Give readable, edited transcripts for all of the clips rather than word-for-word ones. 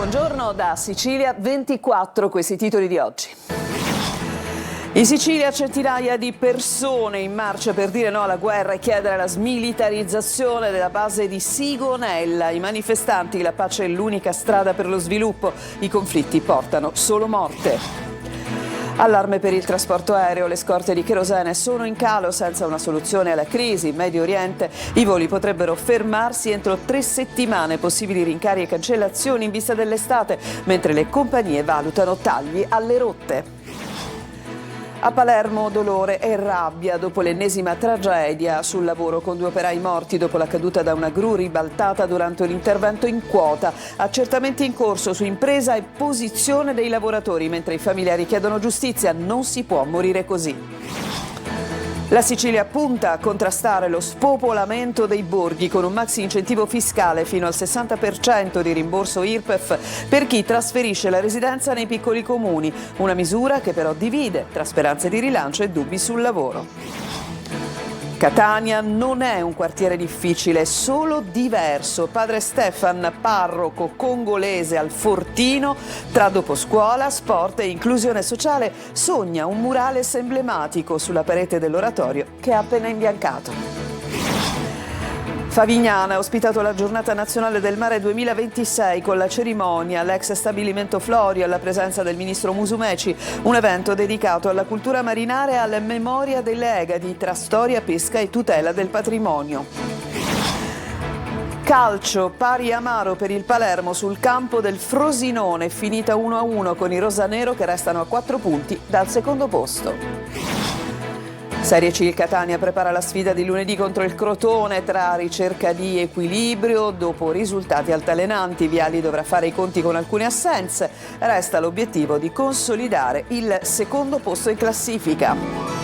buongiorno da Sicilia 24, questi i titoli di oggi. In Sicilia centinaia di persone in marcia per dire no alla guerra e chiedere la smilitarizzazione della base di Sigonella. I manifestanti: la pace è l'unica strada per lo sviluppo, i conflitti portano solo morte. Allarme per il trasporto aereo, le scorte di cherosene sono in calo senza una soluzione alla crisi. In Medio Oriente i voli potrebbero fermarsi entro 3 settimane, possibili rincari e cancellazioni in vista dell'estate, mentre le compagnie valutano tagli alle rotte. A Palermo dolore e rabbia dopo l'ennesima tragedia sul lavoro, con 2 operai morti dopo la caduta da una gru ribaltata durante l'intervento in quota. Accertamenti in corso su impresa e posizione dei lavoratori, mentre i familiari chiedono giustizia. Non si può morire così. La Sicilia punta a contrastare lo spopolamento dei borghi con un maxi incentivo fiscale fino al 60% di rimborso IRPEF per chi trasferisce la residenza nei piccoli comuni, una misura che però divide tra speranze di rilancio e dubbi sul lavoro. Catania non è un quartiere difficile, solo diverso. Padre Stefan, parroco congolese al Fortino, tra doposcuola, sport e inclusione sociale, sogna un murales emblematico sulla parete dell'oratorio che ha appena imbiancato. Favignana ha ospitato la Giornata Nazionale del Mare 2026 con la cerimonia all'ex stabilimento Florio alla presenza del ministro Musumeci, un evento dedicato alla cultura marinara e alla memoria delle Egadi tra storia, pesca e tutela del patrimonio. Calcio, pari amaro per il Palermo sul campo del Frosinone, finita 1-1 con i rosanero che restano a 4 punti dal secondo posto. Serie C, il Catania prepara la sfida di lunedì contro il Crotone tra ricerca di equilibrio dopo risultati altalenanti. Viali dovrà fare i conti con alcune assenze. Resta l'obiettivo di consolidare il secondo posto in classifica.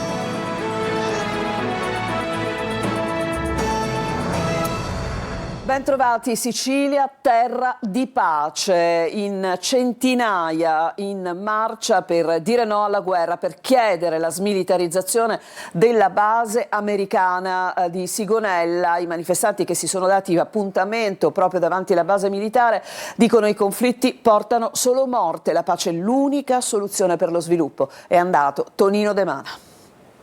Bentrovati, Sicilia, terra di pace. In centinaia in marcia per dire no alla guerra, per chiedere la smilitarizzazione della base americana di Sigonella. I manifestanti, che si sono dati appuntamento proprio davanti alla base militare, dicono: i conflitti portano solo morte, la pace è l'unica soluzione per lo sviluppo. È andato Tonino De Mana.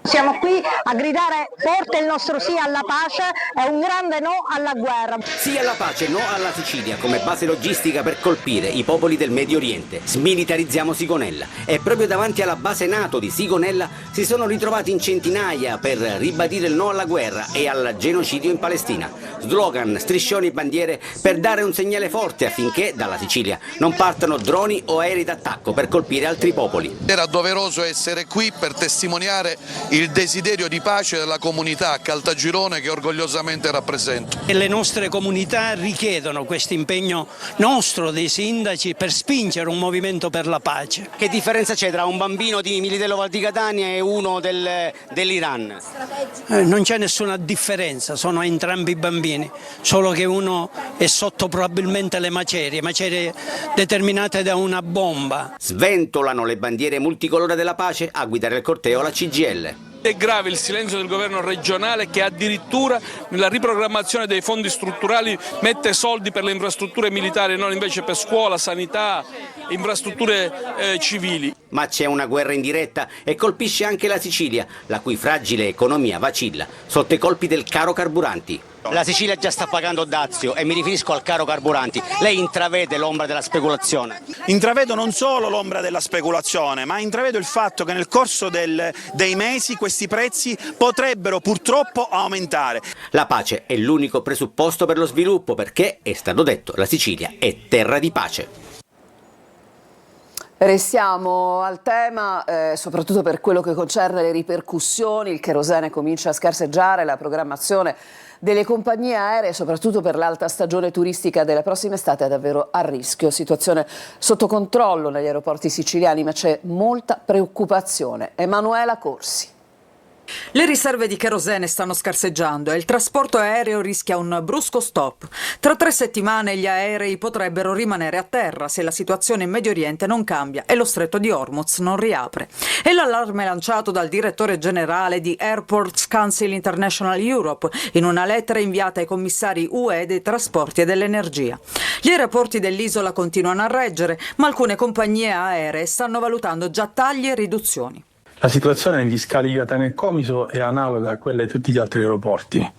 Siamo qui a gridare forte il nostro sì alla pace e un grande no alla guerra. Sì alla pace, no alla Sicilia come base logistica per colpire i popoli del Medio Oriente. Smilitarizziamo Sigonella. E proprio davanti alla base NATO di Sigonella si sono ritrovati in centinaia per ribadire il no alla guerra e al genocidio in Palestina. Slogan, striscioni e bandiere per dare un segnale forte affinché dalla Sicilia non partano droni o aerei d'attacco per colpire altri popoli. Era doveroso essere qui per testimoniare il desiderio di pace della comunità a Caltagirone che orgogliosamente rappresento. E le nostre comunità richiedono questo impegno nostro dei sindaci per spingere un movimento per la pace. Che differenza c'è tra un bambino di Militello Val di Catania e uno dell'Iran? Non c'è nessuna differenza, sono entrambi bambini, solo che uno è sotto probabilmente le macerie determinate da una bomba. Sventolano le bandiere multicolore della pace a guidare il corteo la CGIL. È grave il silenzio del governo regionale, che addirittura nella riprogrammazione dei fondi strutturali mette soldi per le infrastrutture militari, non invece per scuola, sanità, infrastrutture civili. Ma c'è una guerra in diretta e colpisce anche la Sicilia, la cui fragile economia vacilla sotto i colpi del caro carburanti. La Sicilia già sta pagando dazio e mi riferisco al caro carburanti. Lei intravede l'ombra della speculazione? Intravedo non solo l'ombra della speculazione, ma intravedo il fatto che nel corso dei mesi questi prezzi potrebbero purtroppo aumentare. La pace è l'unico presupposto per lo sviluppo perché, è stato detto, la Sicilia è terra di pace. Restiamo al tema, soprattutto per quello che concerne le ripercussioni. Il cherosene comincia a scarseggiare, la programmazione delle compagnie aeree, soprattutto per l'alta stagione turistica della prossima estate, è davvero a rischio. Situazione sotto controllo negli aeroporti siciliani, ma c'è molta preoccupazione. Emanuela Corsi. Le riserve di kerosene stanno scarseggiando e il trasporto aereo rischia un brusco stop. Tra 3 settimane gli aerei potrebbero rimanere a terra se la situazione in Medio Oriente non cambia e lo stretto di Hormuz non riapre. È l'allarme lanciato dal direttore generale di Airports Council International Europe in una lettera inviata ai commissari UE dei trasporti e dell'energia. Gli aeroporti dell'isola continuano a reggere, ma alcune compagnie aeree stanno valutando già tagli e riduzioni. La situazione negli scali di Catania e Comiso è analoga a quella di tutti gli altri aeroporti.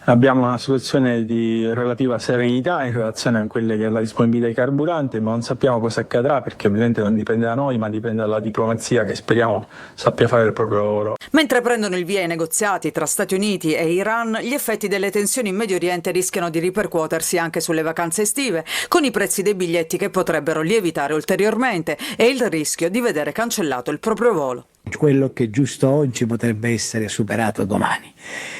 Abbiamo una situazione di relativa serenità in relazione a quelle che è la disponibilità di carburante, ma non sappiamo cosa accadrà perché ovviamente non dipende da noi, ma dipende dalla diplomazia che speriamo sappia fare il proprio lavoro. Mentre prendono il via i negoziati tra Stati Uniti e Iran, gli effetti delle tensioni in Medio Oriente rischiano di ripercuotersi anche sulle vacanze estive, con i prezzi dei biglietti che potrebbero lievitare ulteriormente e il rischio di vedere cancellato il proprio volo. Quello che è giusto oggi potrebbe essere superato domani.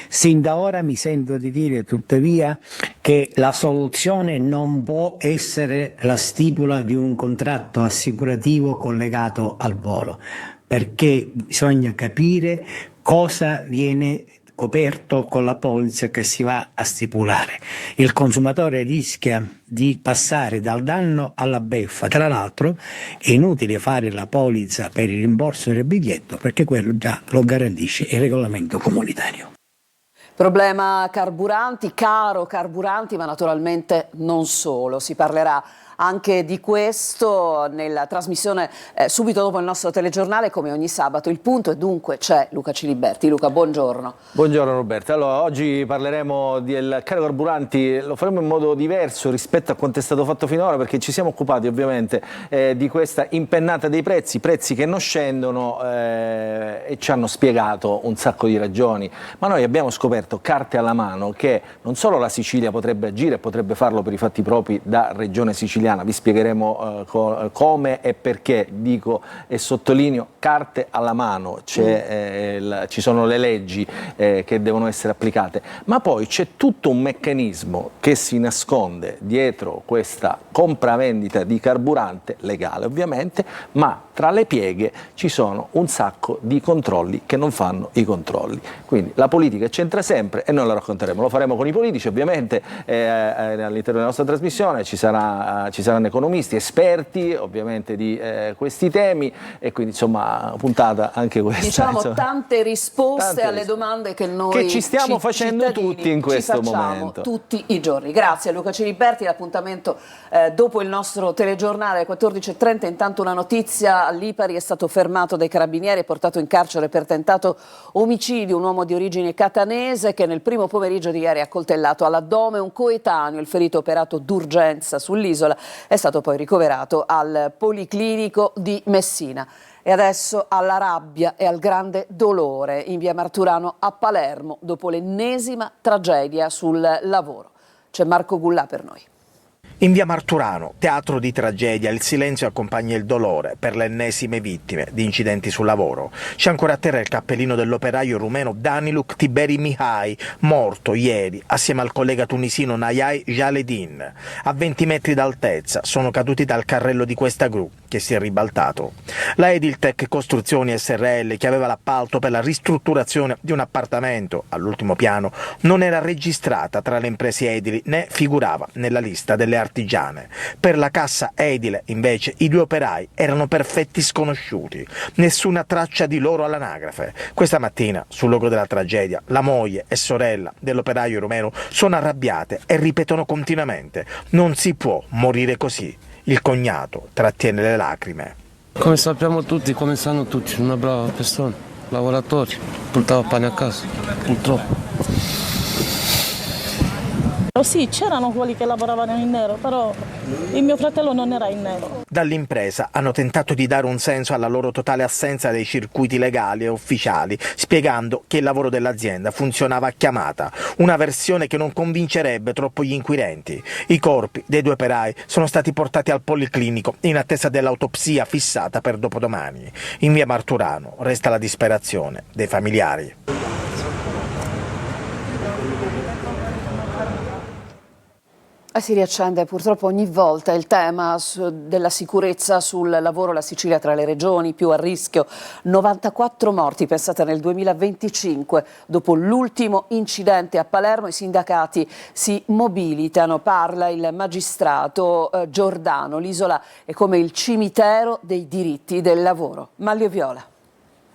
Sin da ora mi sento di dire tuttavia che la soluzione non può essere la stipula di un contratto assicurativo collegato al volo, perché bisogna capire cosa viene coperto con la polizza che si va a stipulare. Il consumatore rischia di passare dal danno alla beffa. Tra l'altro è inutile fare la polizza per il rimborso del biglietto perché quello già lo garantisce il regolamento comunitario. Problema carburanti, caro carburanti, ma naturalmente non solo. Si parlerà anche di questo nella trasmissione subito dopo il nostro telegiornale, come ogni sabato. Il punto e dunque c'è Luca Ciliberti. Luca, buongiorno. Buongiorno Roberta. Allora, oggi parleremo del caro carburanti, lo faremo in modo diverso rispetto a quanto è stato fatto finora, perché ci siamo occupati ovviamente di questa impennata dei prezzi che non scendono e ci hanno spiegato un sacco di ragioni, ma noi abbiamo scoperto carte alla mano che non solo la Sicilia potrebbe agire, potrebbe farlo per i fatti propri da regione siciliana. Vi spiegheremo come e perché, dico e sottolineo carte alla mano, ci sono le leggi che devono essere applicate, ma poi c'è tutto un meccanismo che si nasconde dietro questa compravendita di carburante, legale ovviamente, ma tra le pieghe ci sono un sacco di controlli che non fanno i controlli. Quindi la politica c'entra sempre e noi lo racconteremo, lo faremo con i politici ovviamente, all'interno della nostra trasmissione ci saranno economisti, esperti ovviamente di questi temi e quindi insomma puntata anche questa. Diciamo insomma, tante risposte alle domande che noi ci stiamo facendo tutti in questo momento. Tutti i giorni. Grazie Luca Ciliberti, l'appuntamento dopo il nostro telegiornale alle 14:30. Intanto una notizia: a Lipari è stato fermato dai carabinieri e portato in carcere per tentato omicidio un uomo di origine catanese che nel primo pomeriggio di ieri ha coltellato all'addome un coetaneo. Il ferito, operato d'urgenza sull'isola, è stato poi ricoverato al Policlinico di Messina. E adesso alla rabbia e al grande dolore in via Marturano a Palermo dopo l'ennesima tragedia sul lavoro. C'è Marco Gullà per noi. In via Marturano, teatro di tragedia, il silenzio accompagna il dolore per le ennesime vittime di incidenti sul lavoro. C'è ancora a terra il cappellino dell'operaio rumeno Daniluk Tiberi Mihai, morto ieri assieme al collega tunisino Nayai Jaledin. A 20 metri d'altezza sono caduti dal carrello di questa gru che si è ribaltato. La Ediltech Costruzioni SRL, che aveva l'appalto per la ristrutturazione di un appartamento all'ultimo piano, non era registrata tra le imprese edili né figurava nella lista delle artigiane. Per la cassa edile, invece, i 2 operai erano perfetti sconosciuti, nessuna traccia di loro all'anagrafe. Questa mattina, sul luogo della tragedia, la moglie e sorella dell'operaio rumeno sono arrabbiate e ripetono continuamente: non si può morire così. Il cognato trattiene le lacrime. Come sappiamo tutti, come sanno tutti, una brava persona, lavoratori, portava pane a casa, purtroppo. Sì, c'erano quelli che lavoravano in nero, però il mio fratello non era in nero. Dall'impresa hanno tentato di dare un senso alla loro totale assenza dei circuiti legali e ufficiali, spiegando che il lavoro dell'azienda funzionava a chiamata, una versione che non convincerebbe troppo gli inquirenti. I corpi dei 2 operai sono stati portati al Policlinico in attesa dell'autopsia fissata per dopodomani. In via Marturano resta la disperazione dei familiari. Si riaccende purtroppo ogni volta il tema della sicurezza sul lavoro. La Sicilia tra le regioni più a rischio, 94 morti, pensate, nel 2025. Dopo l'ultimo incidente a Palermo i sindacati si mobilitano, parla il magistrato Giordano. L'isola è come il cimitero dei diritti del lavoro. Manlio Viola.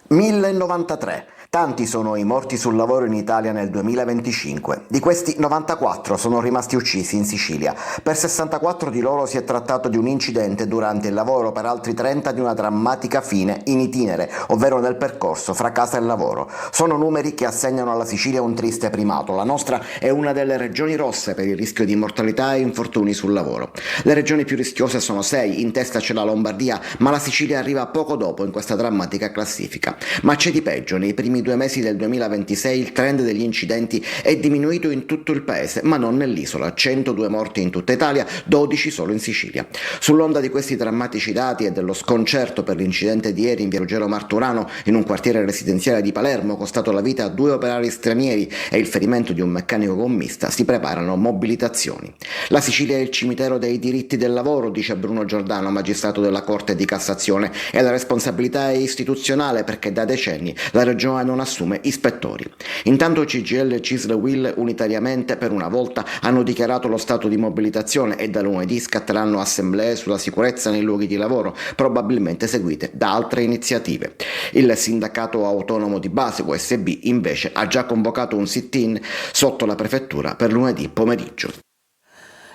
1093. Tanti sono i morti sul lavoro in Italia nel 2025. Di questi 94 sono rimasti uccisi in Sicilia. Per 64 di loro si è trattato di un incidente durante il lavoro, per altri 30 di una drammatica fine in itinere, ovvero nel percorso fra casa e lavoro. Sono numeri che assegnano alla Sicilia un triste primato. La nostra è una delle regioni rosse per il rischio di mortalità e infortuni sul lavoro. Le regioni più rischiose sono 6, in testa c'è la Lombardia, ma la Sicilia arriva poco dopo in questa drammatica classifica. Ma c'è di peggio. Nei primi 2 mesi del 2026 il trend degli incidenti è diminuito in tutto il paese, ma non nell'isola. 102 morti in tutta Italia, 12 solo in Sicilia. Sull'onda di questi drammatici dati e dello sconcerto per l'incidente di ieri in via Ruggero Marturano, in un quartiere residenziale di Palermo, costato la vita a 2 operai stranieri e il ferimento di un meccanico gommista, si preparano mobilitazioni. La Sicilia è il cimitero dei diritti del lavoro, dice Bruno Giordano, magistrato della Corte di Cassazione, e la responsabilità è istituzionale perché da decenni la regione non assume ispettori. Intanto CGIL, CISL e UIL unitariamente per una volta hanno dichiarato lo stato di mobilitazione e da lunedì scatteranno assemblee sulla sicurezza nei luoghi di lavoro, probabilmente seguite da altre iniziative. Il sindacato autonomo di base USB invece ha già convocato un sit-in sotto la prefettura per lunedì pomeriggio.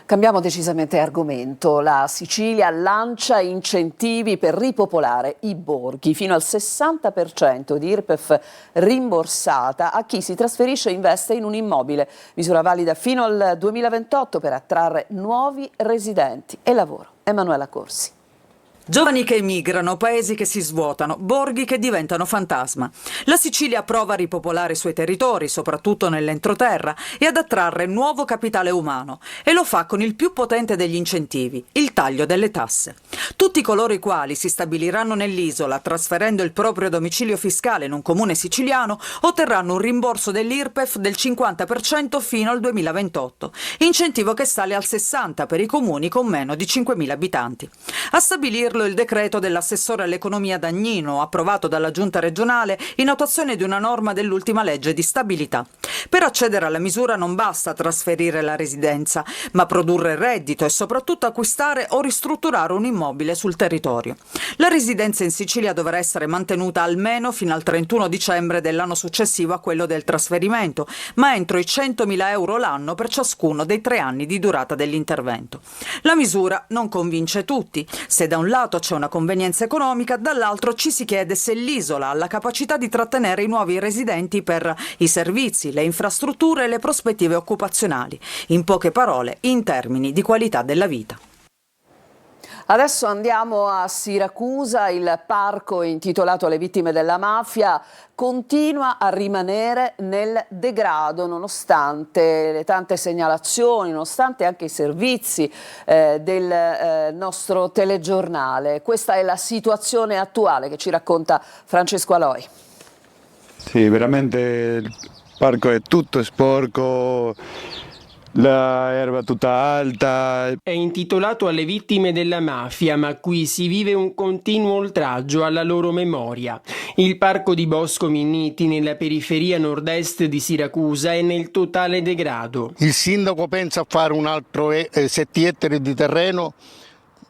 Cambiamo decisamente argomento. La Sicilia lancia incentivi per ripopolare i borghi, fino al 60% di IRPEF rimborsata a chi si trasferisce e investe in un immobile, misura valida fino al 2028 per attrarre nuovi residenti e lavoro. Emanuela Corsi. Giovani che emigrano, paesi che si svuotano, borghi che diventano fantasma. La Sicilia prova a ripopolare i suoi territori, soprattutto nell'entroterra, e ad attrarre nuovo capitale umano. E lo fa con il più potente degli incentivi, il taglio delle tasse. Tutti coloro i quali si stabiliranno nell'isola, trasferendo il proprio domicilio fiscale in un comune siciliano, otterranno un rimborso dell'IRPEF del 50% fino al 2028, incentivo che sale al 60% per i comuni con meno di 5.000 abitanti. A stabilirlo il decreto dell'assessore all'economia Dagnino, approvato dalla giunta regionale in attuazione di una norma dell'ultima legge di stabilità. Per accedere alla misura non basta trasferire la residenza, ma produrre reddito e soprattutto acquistare o ristrutturare un immobile sul territorio. La residenza in Sicilia dovrà essere mantenuta almeno fino al 31 dicembre dell'anno successivo a quello del trasferimento, ma entro i 100.000 euro l'anno per ciascuno dei 3 anni di durata dell'intervento. La misura non convince tutti. Se da un lato c'è una convenienza economica, dall'altro ci si chiede se l'isola ha la capacità di trattenere i nuovi residenti per i servizi, le infrastrutture e le prospettive occupazionali. In poche parole, in termini di qualità della vita. Adesso andiamo a Siracusa. Il parco intitolato alle vittime della mafia continua a rimanere nel degrado nonostante le tante segnalazioni, nonostante anche i servizi del nostro telegiornale. Questa è la situazione attuale che ci racconta Francesco Aloi. Sì, veramente il parco è tutto sporco. La erba tutta alta. È intitolato alle vittime della mafia, ma qui si vive un continuo oltraggio alla loro memoria. Il parco di Bosco Minniti, nella periferia nord-est di Siracusa, è nel totale degrado. Il sindaco pensa a fare un altro 7 ettari di terreno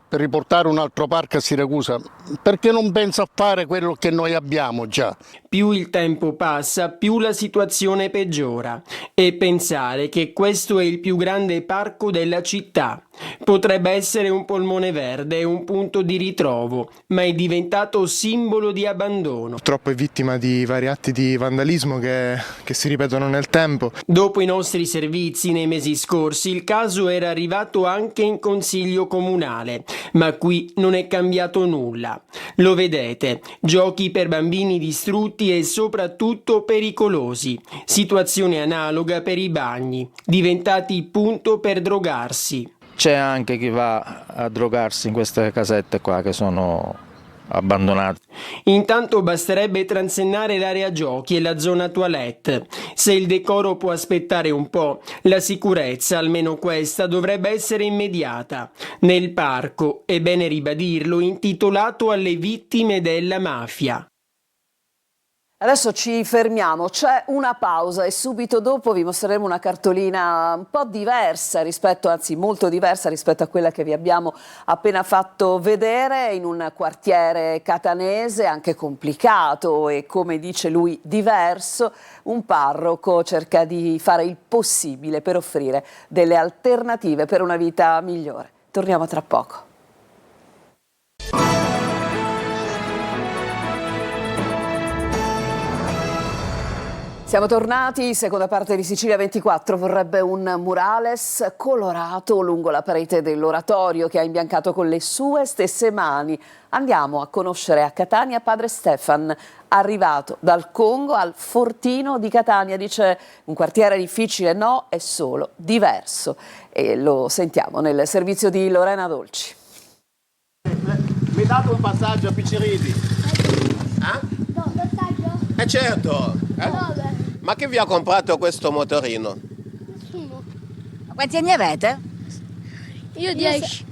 per riportare un altro parco a Siracusa, perché non pensa a fare quello che noi abbiamo già. Più il tempo passa, più la situazione peggiora. E pensare che questo è il più grande parco della città. Potrebbe essere un polmone verde e un punto di ritrovo, ma è diventato simbolo di abbandono. Purtroppo è vittima di vari atti di vandalismo che si ripetono nel tempo. Dopo i nostri servizi nei mesi scorsi, il caso era arrivato anche in consiglio comunale, ma qui non è cambiato nulla. Lo vedete, giochi per bambini distrutti e soprattutto pericolosi. Situazione analoga per i bagni, diventati punto per drogarsi. C'è anche chi va a drogarsi in queste casette qua che sono abbandonato. Intanto basterebbe transennare l'area giochi e la zona toilette. Se il decoro può aspettare un po', la sicurezza, almeno questa, dovrebbe essere immediata. Nel parco, è bene ribadirlo, intitolato alle vittime della mafia. Adesso ci fermiamo, c'è una pausa e subito dopo vi mostreremo una cartolina un po' diversa rispetto, anzi molto diversa rispetto a quella che vi abbiamo appena fatto vedere, in un quartiere catanese anche complicato e, come dice lui, diverso. Un parroco cerca di fare il possibile per offrire delle alternative per una vita migliore. Torniamo tra poco. Siamo tornati, seconda parte di Sicilia 24 vorrebbe un murales colorato lungo la parete dell'oratorio che ha imbiancato con le sue stesse mani. Andiamo a conoscere a Catania padre Stefan, arrivato dal Congo al Fortino di Catania. Dice un quartiere difficile, no, è solo diverso. E lo sentiamo nel servizio di Lorena Dolci. Mi date un passaggio a Picceriti? No, certo. Dove? Ma chi vi ha comprato questo motorino? Nessuno. Quanti anni avete? Io 10.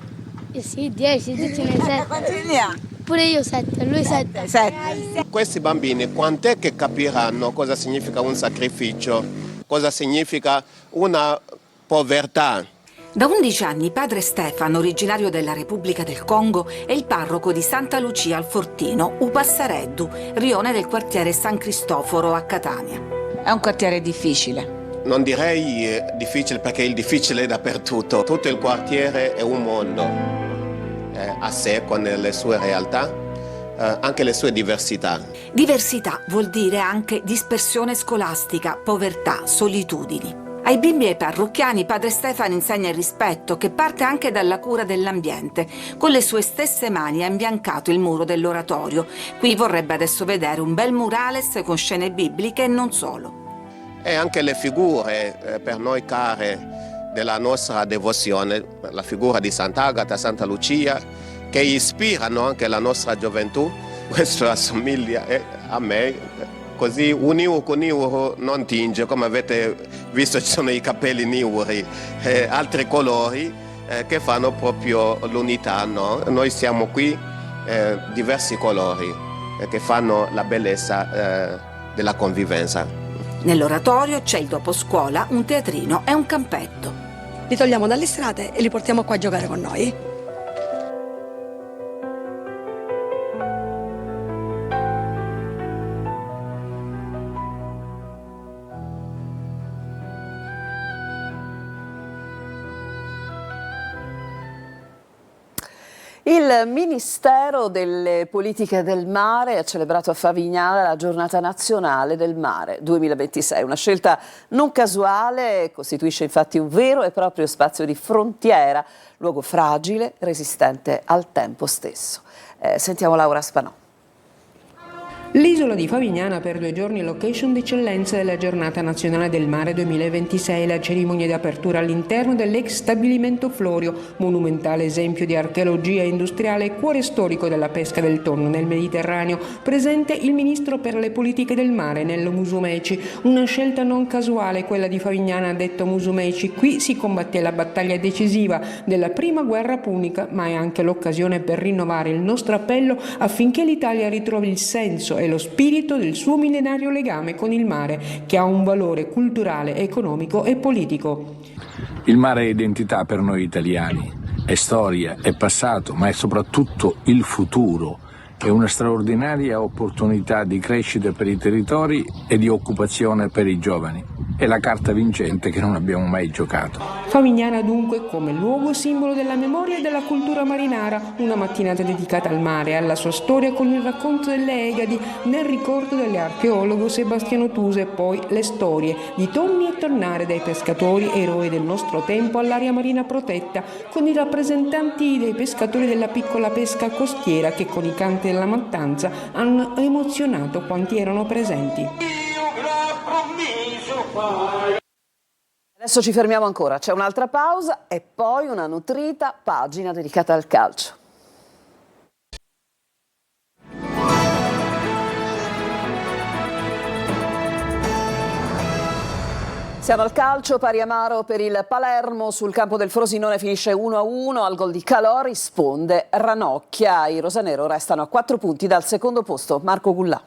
Sì, 10, tu ce ne 7. Quanti anni ha? Pure io 7, lui 7. Questi bambini quant'è che capiranno cosa significa un sacrificio? Cosa significa una povertà? Da 11 anni padre Stefan, originario della Repubblica del Congo, è il parroco di Santa Lucia al Fortino, Upassareddu, rione del quartiere San Cristoforo a Catania. È un quartiere difficile. Non direi difficile, perché il difficile è dappertutto. Tutto il quartiere è un mondo a sé, con le sue realtà, anche le sue diversità. Diversità vuol dire anche dispersione scolastica, povertà, solitudini. Ai bimbi e ai parrocchiani padre Stefan insegna il rispetto, che parte anche dalla cura dell'ambiente. Con le sue stesse mani ha imbiancato il muro dell'oratorio. Qui vorrebbe adesso vedere un bel murales con scene bibliche e non solo. E anche le figure per noi care della nostra devozione, la figura di Sant'Agata, Santa Lucia, che ispirano anche la nostra gioventù. Questo assomiglia a me. Così un euro con euro non tinge, come avete visto ci sono i capelli niuri, altri colori che fanno proprio l'unità, no? Noi siamo qui, diversi colori che fanno la bellezza della convivenza. Nell'oratorio c'è il doposcuola, un teatrino e un campetto. Li togliamo dalle strade e li portiamo qua a giocare con noi. Il Ministero delle Politiche del Mare ha celebrato a Favignana la Giornata Nazionale del Mare 2026, una scelta non casuale, costituisce infatti un vero e proprio spazio di frontiera, luogo fragile, resistente al tempo stesso. Sentiamo Laura Spanò. L'isola di Favignana per 2 giorni location d'eccellenza della Giornata Nazionale del Mare 2026, la cerimonia di apertura all'interno dell'ex stabilimento Florio, monumentale esempio di archeologia industriale e cuore storico della pesca del tonno nel Mediterraneo, presente il ministro per le politiche del mare Nello Musumeci. Una scelta non casuale quella di Favignana, ha detto Musumeci. Qui si combatté la battaglia decisiva della prima guerra punica, ma è anche l'occasione per rinnovare il nostro appello affinché l'Italia ritrovi il senso e lo spirito del suo millenario legame con il mare, che ha un valore culturale, economico e politico. Il mare è identità per noi italiani, è storia, è passato, ma è soprattutto il futuro. È una straordinaria opportunità di crescita per i territori e di occupazione per i giovani. È la carta vincente che non abbiamo mai giocato. Favignana dunque come luogo simbolo della memoria e della cultura marinara, una mattinata dedicata al mare e alla sua storia con il racconto delle Egadi nel ricordo dell'archeologo Sebastiano Tuse, poi le storie di Tommi e Tornare, dai pescatori eroi del nostro tempo all'area marina protetta, con i rappresentanti dei pescatori della piccola pesca costiera che con i canti della mattanza hanno emozionato quanti erano presenti. Adesso ci fermiamo ancora, c'è un'altra pausa e poi una nutrita pagina dedicata al calcio. Passiamo al calcio, pari amaro per il Palermo, sul campo del Frosinone finisce 1-1, al gol di Calò risponde Ranocchia, i rosanero restano a 4 punti dal secondo posto. Marco Gullà.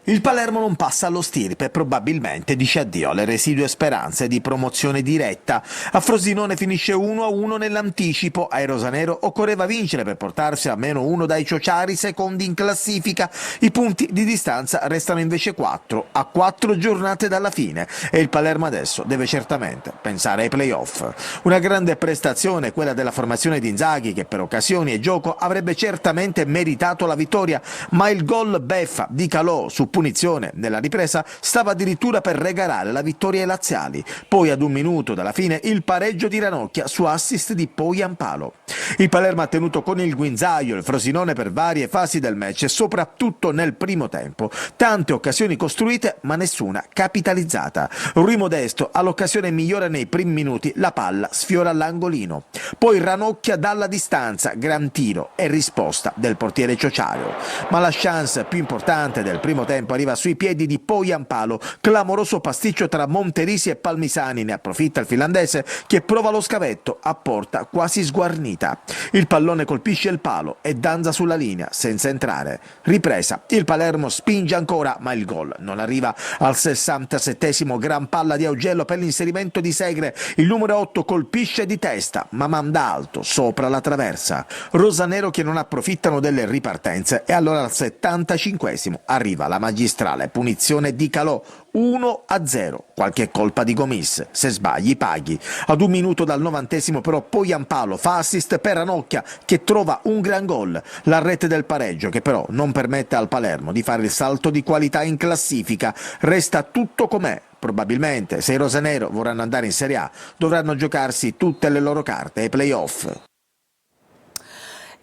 Il Palermo non passa allo stirpe e probabilmente dice addio alle residue speranze di promozione diretta. A Frosinone finisce 1-1 nell'anticipo, ai rosanero occorreva vincere per portarsi almeno uno dai ciociari secondi in classifica. I punti di distanza restano invece 4 a 4 giornate dalla fine e il Palermo adesso deve certamente pensare ai playoff. Una grande prestazione quella della formazione di Inzaghi, che per occasioni e gioco avrebbe certamente meritato la vittoria, ma il gol beffa di Calò su punizione nella ripresa stava addirittura per regalare la vittoria ai laziali. Poi ad 1 minuto dalla fine il pareggio di Ranocchia su assist di Poyampalo. Il Palermo ha tenuto con il guinzaglio il Frosinone per varie fasi del match e soprattutto nel primo tempo. Tante occasioni costruite ma nessuna capitalizzata. Rui Modesto ha l'occasione migliore nei primi minuti, la palla sfiora l'angolino. Poi Ranocchia dalla distanza, gran tiro e risposta del portiere ciociario. Ma la chance più importante del primo tempo arriva sui piedi di Poyampalo, clamoroso pasticcio tra Monterisi e Palmisani, ne approfitta il finlandese che prova lo scavetto a porta quasi sguarnita. Il pallone colpisce il palo e danza sulla linea senza entrare. Ripresa, il Palermo spinge ancora ma il gol non arriva. Al 67esimo gran palla di Augello per l'inserimento di Segre, il numero 8 colpisce di testa ma manda alto sopra la traversa. Rosanero che non approfittano delle ripartenze e allora al 75esimo arriva la magistrale punizione di Calò, 1-0. Qualche colpa di Gomis, se sbagli paghi. Ad 1 minuto dal 90esimo però Poyampalo fa assist per Ranocchia che trova un gran gol, la rete del pareggio che però non permette al Palermo di fare il salto di qualità in classifica. Resta tutto com'è. Probabilmente se i rosanero vorranno andare in Serie A dovranno giocarsi tutte le loro carte ai playoff.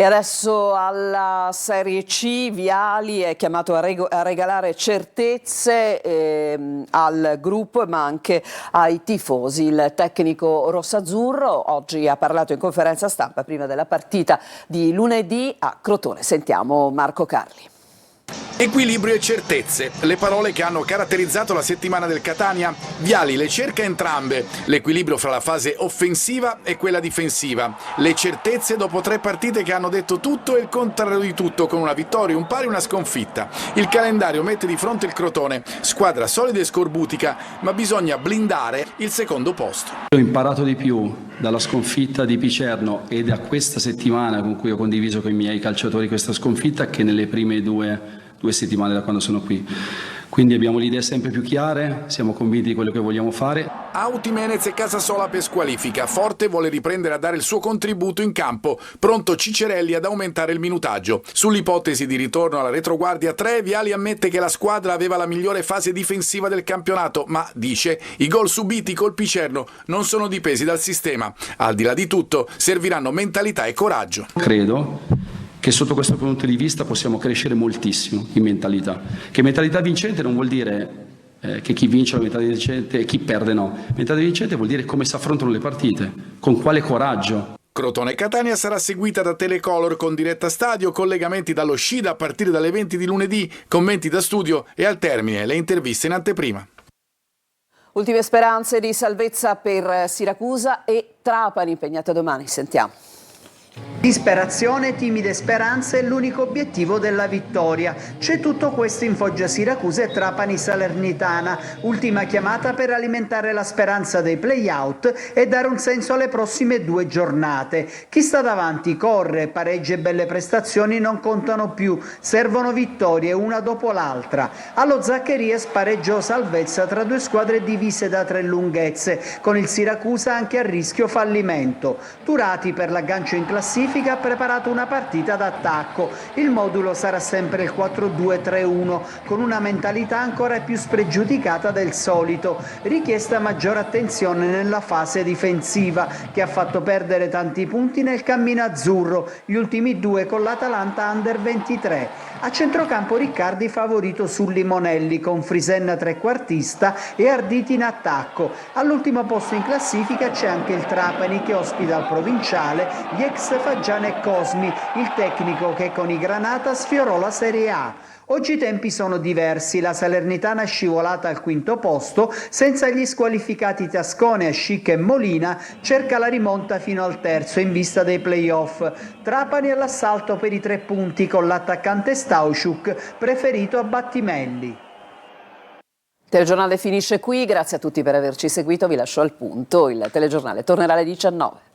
E adesso alla Serie C, Viali è chiamato a regalare certezze al gruppo ma anche ai tifosi. Il tecnico rossazzurro oggi ha parlato in conferenza stampa prima della partita di lunedì a Crotone. Sentiamo Marco Carli. Equilibrio e certezze, le parole che hanno caratterizzato la settimana del Catania. Viali le cerca entrambe, l'equilibrio fra la fase offensiva e quella difensiva, le certezze dopo 3 partite che hanno detto tutto e il contrario di tutto, con una vittoria, un pari e una sconfitta. Il calendario mette di fronte il Crotone, squadra solida e scorbutica, ma bisogna blindare il secondo posto. Ho imparato di più dalla sconfitta di Picerno e da questa settimana con cui ho condiviso con i miei calciatori questa sconfitta che nelle prime due settimane da quando sono qui. Quindi abbiamo le idee sempre più chiare, siamo convinti di quello che vogliamo fare. Auti, Menez e Casasola per squalifica. Forte vuole riprendere a dare il suo contributo in campo. Pronto Ciccerelli ad aumentare il minutaggio. Sull'ipotesi di ritorno alla retroguardia 3, Viali ammette che la squadra aveva la migliore fase difensiva del campionato, ma, dice, i gol subiti col Picerno non sono dipesi dal sistema. Al di là di tutto, serviranno mentalità e coraggio. Credo che sotto questo punto di vista possiamo crescere moltissimo in mentalità. Che mentalità vincente non vuol dire che chi vince è una mentalità vincente e chi perde no. Mentalità vincente vuol dire come si affrontano le partite, con quale coraggio. Crotone Catania sarà seguita da Telecolor con diretta stadio, collegamenti dallo Scida a partire dalle 20 di lunedì, commenti da studio e al termine le interviste in anteprima. Ultime speranze di salvezza per Siracusa e Trapani impegnate domani. Sentiamo. Disperazione, timide speranze è l'unico obiettivo della vittoria. C'è tutto questo in Foggia Siracusa e Trapani Salernitana. Ultima chiamata per alimentare la speranza dei play-out e dare un senso alle prossime 2 giornate. Chi sta davanti corre, pareggi e belle prestazioni non contano più. Servono vittorie una dopo l'altra. Allo Zaccheries pareggio salvezza tra 2 squadre divise da 3 lunghezze, con il Siracusa anche a rischio fallimento. Turati per l'aggancio in classifica ha preparato una partita d'attacco. Il modulo sarà sempre il 4-2-3-1 con una mentalità ancora più spregiudicata del solito. Richiesta maggiore attenzione nella fase difensiva che ha fatto perdere tanti punti nel cammino azzurro, gli ultimi 2 con l'Atalanta Under 23. A centrocampo Riccardi favorito su Limonelli con Frisenna trequartista e Arditi in attacco. All'ultimo posto in classifica c'è anche il Trapani che ospita al Provinciale gli ex fa Gianni Cosmi, il tecnico che con i Granata sfiorò la Serie A. Oggi i tempi sono diversi, la Salernitana è scivolata al quinto posto, senza gli squalificati Tascone, Scic e Molina cerca la rimonta fino al terzo in vista dei play-off. Trapani all'assalto per i 3 punti con l'attaccante Stauchuk preferito a Battimelli. Il telegiornale finisce qui, grazie a tutti per averci seguito, vi lascio al punto, il telegiornale tornerà alle 19.